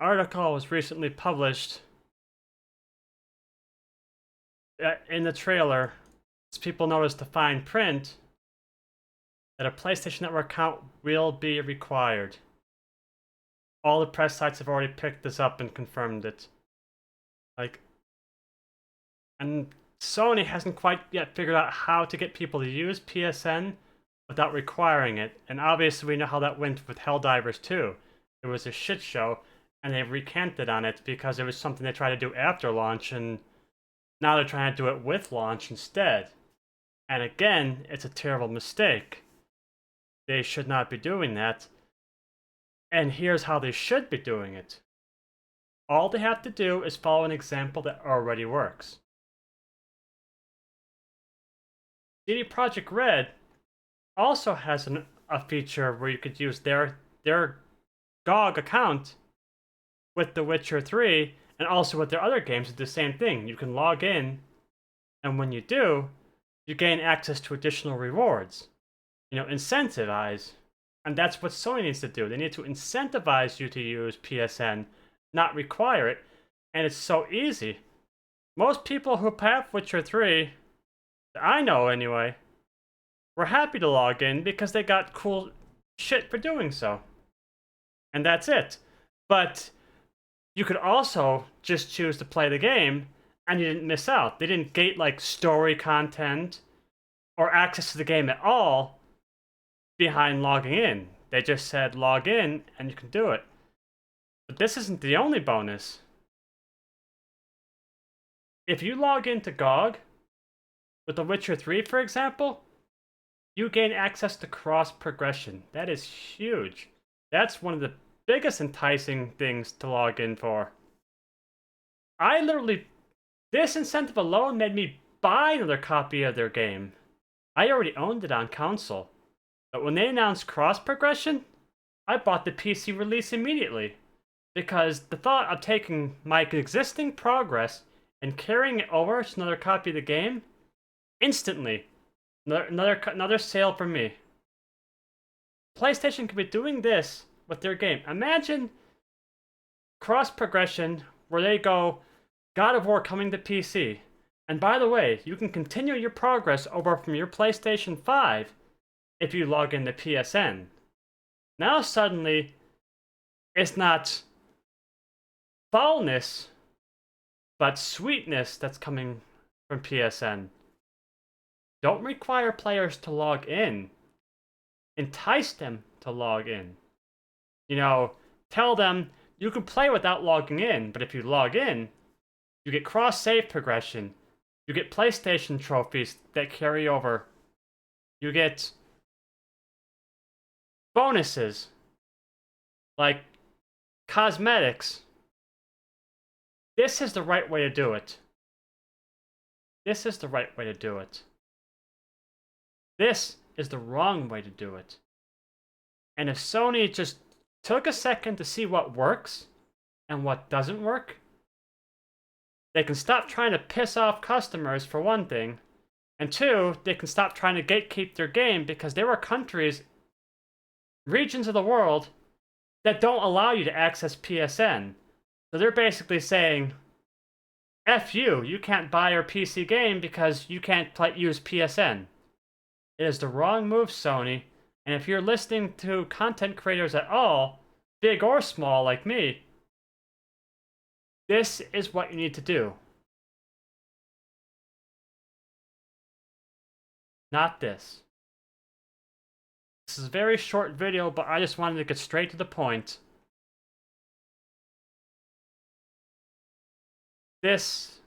article was recently published in the trailer. People noticed the fine print that a PlayStation Network account will be required. All the press sites have already picked this up and confirmed it. And Sony hasn't quite yet figured out how to get people to use PSN without requiring it. And obviously we know how that went with Helldivers 2. It was a shit show, and they recanted on it because it was something they tried to do after launch, and now they're trying to do it with launch instead. And again, it's a terrible mistake. They should not be doing that. And here's how they should be doing it. All they have to do is follow an example that already works. CD Projekt Red also has a feature where you could use their GOG account with The Witcher 3 and also with their other games. It's the same thing. You can log in, and when you do, you gain access to additional rewards. Incentivize. And that's what Sony needs to do. They need to incentivize you to use PSN, not require it. And it's so easy. Most people who have Witcher 3, I know anyway, were happy to log in because they got cool shit for doing so. And that's it. But you could also just choose to play the game and you didn't miss out. They didn't gate like story content or access to the game at all behind logging in. They just said log in and you can do it. But this isn't the only bonus. If you log into GOG with The Witcher 3, for example, you gain access to cross progression. That is huge. That's one of the biggest enticing things to log in for. This incentive alone made me buy another copy of their game. I already owned it on console. But when they announced cross progression, I bought the PC release immediately. Because the thought of taking my existing progress and carrying it over to another copy of the game, instantly, another sale for me. PlayStation could be doing this with their game. Imagine cross progression where they go, God of War coming to PC. And by the way, you can continue your progress over from your PlayStation 5 if you log into PSN. Now suddenly, it's not foulness, but sweetness that's coming from PSN. Don't require players to log in. Entice them to log in. Tell them you can play without logging in, but if you log in, you get cross-save progression. You get PlayStation trophies that carry over. You get bonuses, like cosmetics. This is the right way to do it. This is the right way to do it. This is the wrong way to do it. And if Sony just took a second to see what works and what doesn't work, they can stop trying to piss off customers, for one thing. And two, they can stop trying to gatekeep their game, because there are countries, regions of the world, that don't allow you to access PSN. So they're basically saying, F you can't buy our PC game because you can't use PSN. It is the wrong move, Sony. And if you're listening to content creators at all, big or small like me, this is what you need to do. Not this. This is a very short video, but I just wanted to get straight to the point. This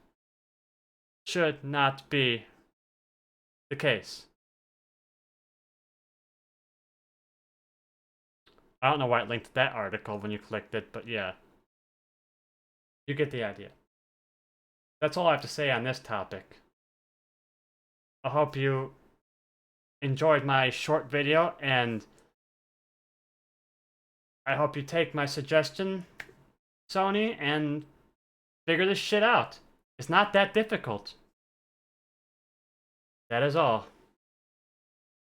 should not be the case. I don't know why it linked to that article when you clicked it, but yeah. You get the idea. That's all I have to say on this topic. I hope you enjoyed my short video, and I hope you take my suggestion, Sony, and figure this shit out. It's not that difficult. That is all.